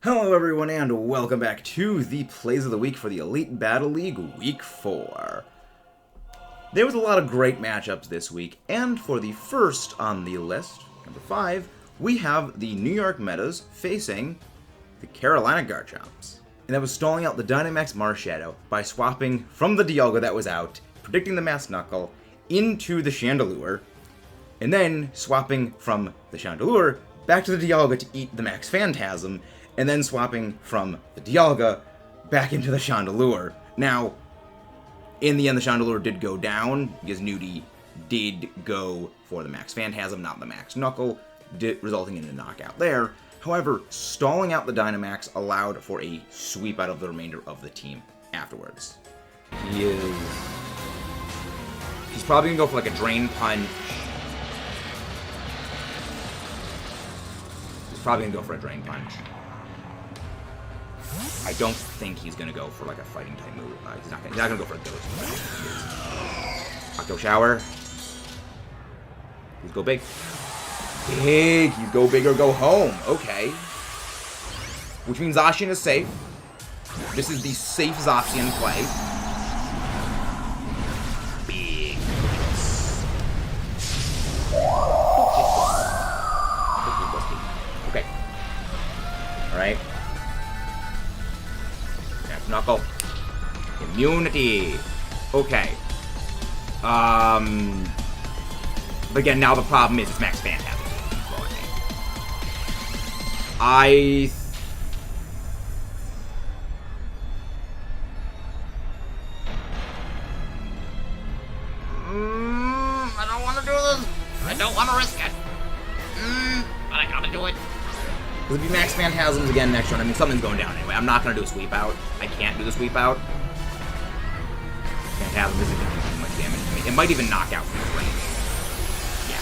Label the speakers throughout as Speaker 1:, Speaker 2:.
Speaker 1: Hello everyone and welcome back to the Plays of the Week for the Elite Battle League Week 4. There was a lot of great matchups this week, and for the first on the list, number 5, we have the New York Metas facing the Carolina Garchomps. And that was stalling out the Dynamax Marshadow by swapping from the Dialga that was out, predicting the Mass Knuckle, into the Chandelure, and then swapping from the Chandelure back to the Dialga to eat the Max Phantasm, and then swapping from the Dialga back into the Chandelure. Now, in the end, the Chandelure did go down, because Newty did go for the Max Phantasm, not the Max Knuckle, resulting in a knockout there. However, stalling out the Dynamax allowed for a sweep out of the remainder of the team afterwards. He's probably going to go for like a Drain Punch. He's probably going to go for a Drain Punch. I don't think he's going to go for like a fighting type move. He's not going to go for a Ghost. Octo Shower. He's go big. Big. You go big or go home. Okay. Which means Zacian is safe. This is the safe Zacian play. Big. Okay. Alright. Knuckle. Immunity. Okay. But again, now the problem is it's Max Phantasm. I don't want to do this. I don't want to risk it. But I gotta do it. It'll be Max Phantasms again next turn. I mean, something's going down anyway. I'm not going to do a sweep out. I can't do the sweep out. Phantasm isn't going to do too much damage to me. It might even knock out from the range. Yeah.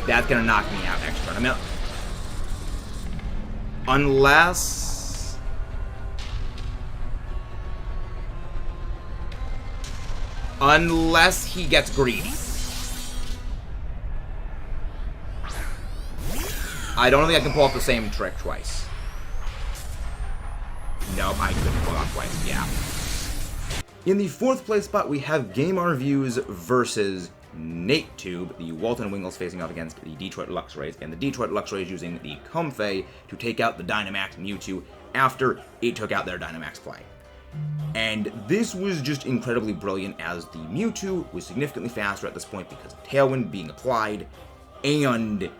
Speaker 1: That's going to knock me out next turn. I mean, unless he gets greedy. I don't think I can pull off the same trick twice. Nope, I couldn't pull it off twice, yeah. In the 4th place spot, we have Game Reviews versus NateTube, the Walton Wingles facing off against the Detroit Luxrays, and the Detroit Luxrays using the Comfey to take out the Dynamax Mewtwo after it took out their Dynamax play. And this was just incredibly brilliant, as the Mewtwo was significantly faster at this point because of Tailwind being applied, and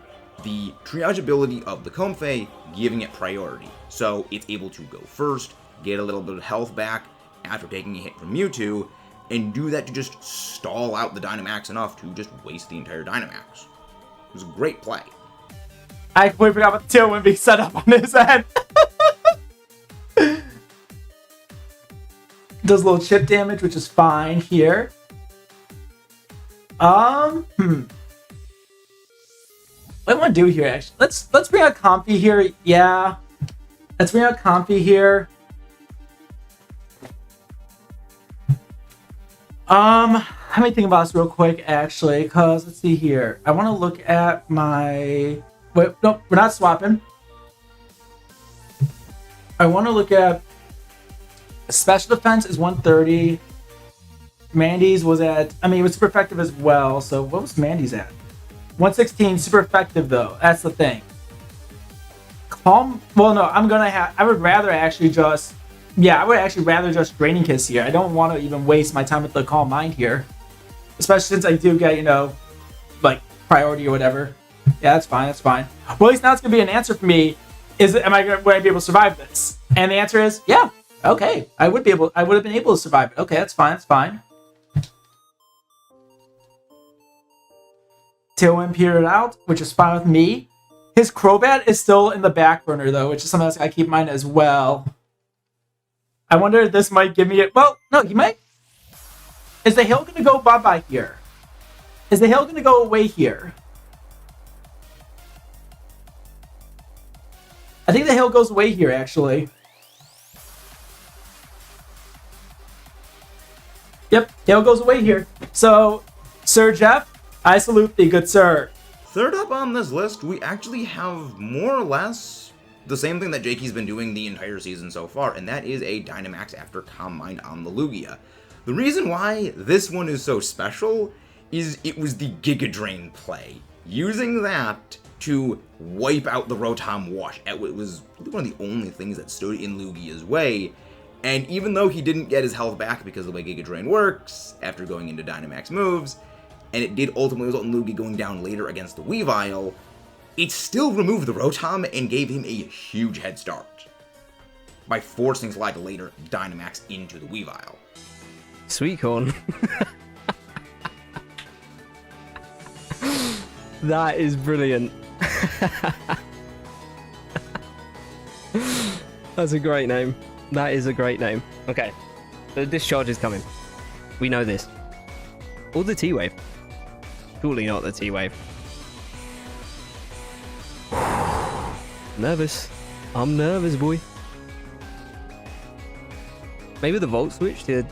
Speaker 1: the triage ability of the Comfey giving it priority. So it's able to go first, get a little bit of health back after taking a hit from Mewtwo, and do that to just stall out the Dynamax enough to just waste the entire Dynamax. It was a great play.
Speaker 2: I completely forgot about the Tailwind being set up on his end. Does a little chip damage, which is fine here. What do I want to do here, actually? Let's bring out Comfey here. Yeah. Let's bring out Comfey here. Let me think about this real quick, actually, because let's see here. I want to look at my... Wait, no, we're not swapping. I want to look at... Special defense is 130. Mandy's was at... I mean, it was super effective as well, so what was Mandy's at? 116, super effective though. That's the thing. Calm. Well, no, I would rather actually just. Yeah, I would actually rather just Draining Kiss here. I don't want to even waste my time with the Calm Mind here, especially since I do get like priority or whatever. Yeah, that's fine. That's fine. Well, at least now it's gonna be an answer for me. Would I be able to survive this? And the answer is yeah. Okay, I would have been able to survive it. Okay, that's fine. That's fine. Tailwind petered out, which is fine with me. His Crobat is still in the back burner, though, which is something else I keep in mind as well. I wonder if this might give me it. Well, no, he might. Is the hill going to go bye-bye here? Is the hill going to go away here? I think the hill goes away here, actually. Yep, hill goes away here. So, Sir Jeff, I salute thee, good sir.
Speaker 1: Third up on this list, we actually have more or less the same thing that Jakey's been doing the entire season so far, and that is a Dynamax after Calm Mind on the Lugia. The reason why this one is so special is it was the Giga Drain play. Using that to wipe out the Rotom Wash. It was one of the only things that stood in Lugia's way, and even though he didn't get his health back because of the way Giga Drain works, after going into Dynamax moves, and it did ultimately result in Lugia going down later against the Weavile, it still removed the Rotom and gave him a huge head start by forcing Sly Guy later Dynamax into the Weavile.
Speaker 3: Sweet corn. That is brilliant. That's a great name. That is a great name. Okay, the discharge is coming. We know this. Or the T-Wave. Surely not the T-Wave. Nervous. I'm nervous, boy. Maybe the Volt Switch to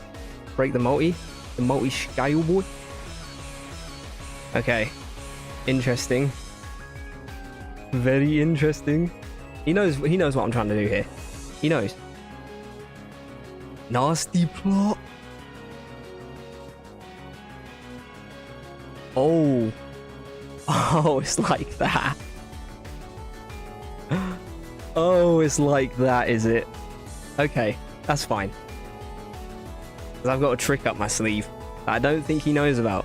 Speaker 3: break the multi-scale, boy. Okay. Interesting. Very interesting. He knows what I'm trying to do here. He knows. Nasty plot. Oh. Oh, it's like that. Oh, it's like that, is it? Okay, that's fine. Because I've got a trick up my sleeve that I don't think he knows about.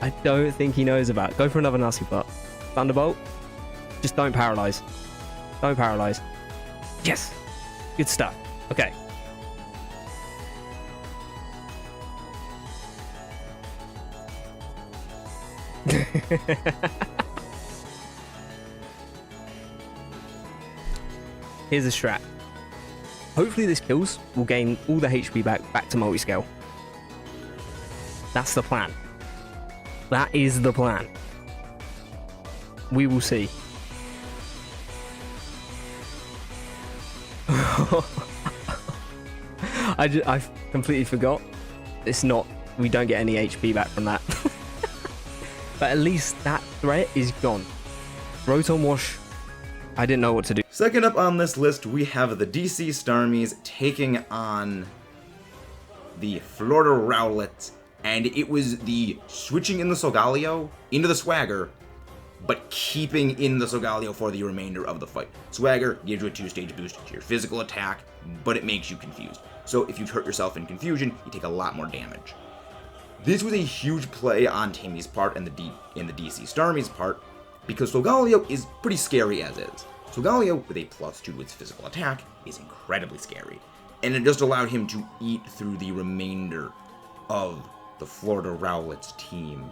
Speaker 3: I don't think he knows about. Go for another nasty plot. Thunderbolt. Just don't paralyze. Don't paralyze. Yes. Good stuff. Okay. Here's a strat. Hopefully this kills. We'll gain all the HP back to multi-scale. That's the plan. That is the plan. We will see. I completely forgot. It's not. We don't get any HP back from that. But at least that threat is gone. Rotom Wash. I didn't know what to do.
Speaker 1: Second up on this list, we have the DC Starmies taking on the Florida Rowlets, and it was the switching in the Solgaleo into the Swagger, but keeping in the Solgaleo for the remainder of the fight. Swagger gives you a 2-stage boost to your physical attack, but it makes you confused. So if you hurt yourself in confusion, you take a lot more damage. This was a huge play on Timmy's part and the DC Starmie's part, because Solgaleo is pretty scary as is. Solgaleo, with a +2 to its physical attack, is incredibly scary, and it just allowed him to eat through the remainder of the Florida Rowlets team.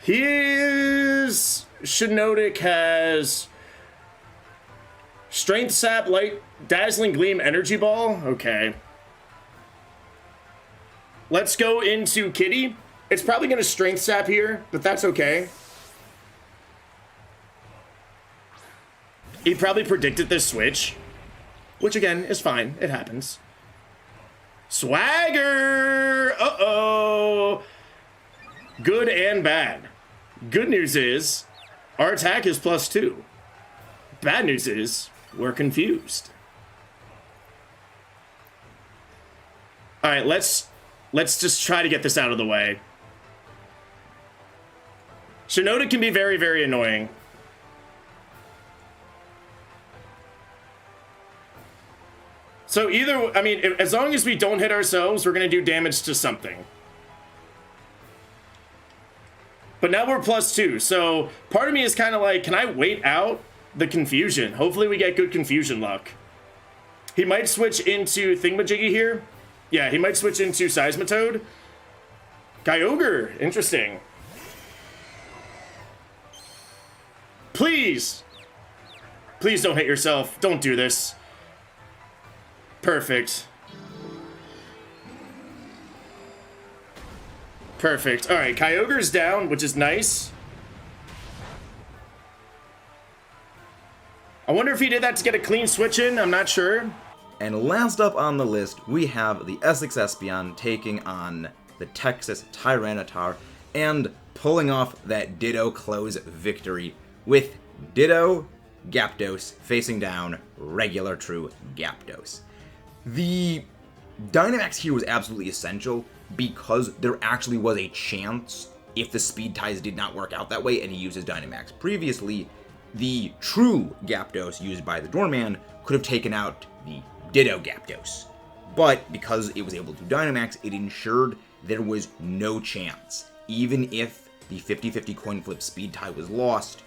Speaker 4: His Shiinotic has Strength Sap, Light, Dazzling Gleam, Energy Ball. Okay. Let's go into Kitty. It's probably going to Strength Sap here, but that's okay. He probably predicted this switch, which again is fine. It happens. Swagger! Uh-oh! Good and bad. Good news is, our attack is +2. Bad news is, we're confused. Alright, let's just try to get this out of the way. Shiinotic can be very, very annoying. So either, I mean, as long as we don't hit ourselves, we're going to do damage to something. But now we're +2, so part of me is kind of like, can I wait out the confusion? Hopefully we get good confusion luck. He might switch into Thingamajiggy here. Yeah, he might switch into Seismitoad. Kyogre, interesting. Please! Please don't hit yourself. Don't do this. Perfect. Perfect. Alright, Kyogre's down, which is nice. I wonder if he did that to get a clean switch in. I'm not sure.
Speaker 1: And last up on the list, we have the Essex Espeon taking on the Texas Tyranitar and pulling off that Ditto Close victory with Ditto, Gyarados, facing down, regular true Gyarados. The Dynamax here was absolutely essential because there actually was a chance if the speed ties did not work out that way and he used his Dynamax. Previously, the true Gyarados used by the Doorman could have taken out the Ditto Gyarados. But because it was able to Dynamax, it ensured there was no chance. Even if the 50-50 coin flip speed tie was lost,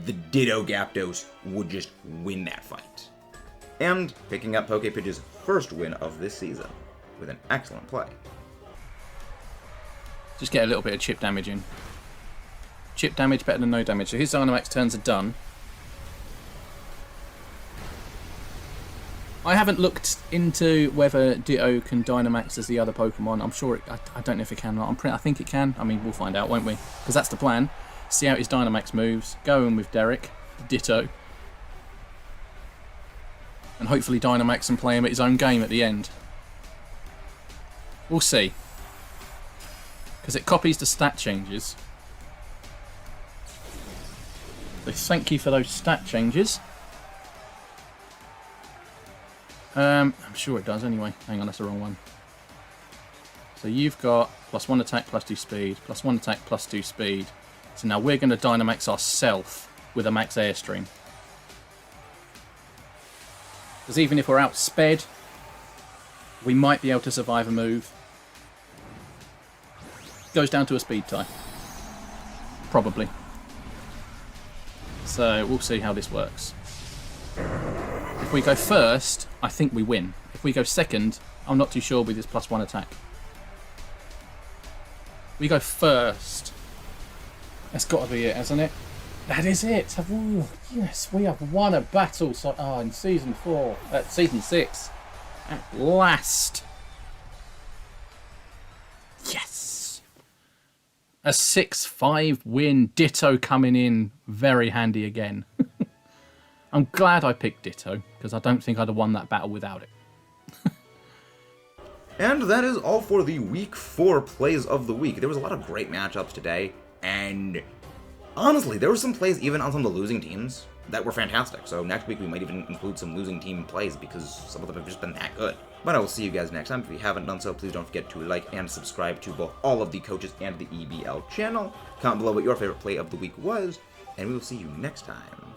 Speaker 1: the Ditto Gyarados would just win that fight. And picking up PokéPidge's first win of this season with an excellent play.
Speaker 5: Just get a little bit of chip damage in. Chip damage better than no damage. So his Dynamax turns are done. I haven't looked into whether Ditto can Dynamax as the other Pokemon. I'm sure I don't know if it can or not. I think it can. I mean, we'll find out, won't we? Because that's the plan. See how his Dynamax moves. Go in with Derek, Ditto. And hopefully Dynamax and play him at his own game at the end. We'll see. Because it copies the stat changes. So thank you for those stat changes. I'm sure it does anyway. Hang on, that's the wrong one. So you've got +1 attack, +2 speed, +1 attack, +2 speed. So now we're going to Dynamax ourselves with a max airstream. Because even if we're outsped, we might be able to survive a move. Goes down to a speed tie. Probably. So we'll see how this works. If we go first, I think we win. If we go second, I'm not too sure with this +1 attack. We go first. That's got to be it, hasn't it? That is it. Ooh, yes, we have won a battle. So, in season 4, season 6, at last. Yes. A 6-5 win. Ditto coming in very handy again. I'm glad I picked Ditto, because I don't think I'd have won that battle without it.
Speaker 1: And that is all for the Week 4 plays of the week. There was a lot of great matchups today, and honestly, there were some plays even on some of the losing teams that were fantastic. So next week we might even include some losing team plays because some of them have just been that good. But I will see you guys next time. If you haven't done so, please don't forget to like and subscribe to both all of the coaches and the EBL channel. Comment below what your favorite play of the week was, and we will see you next time.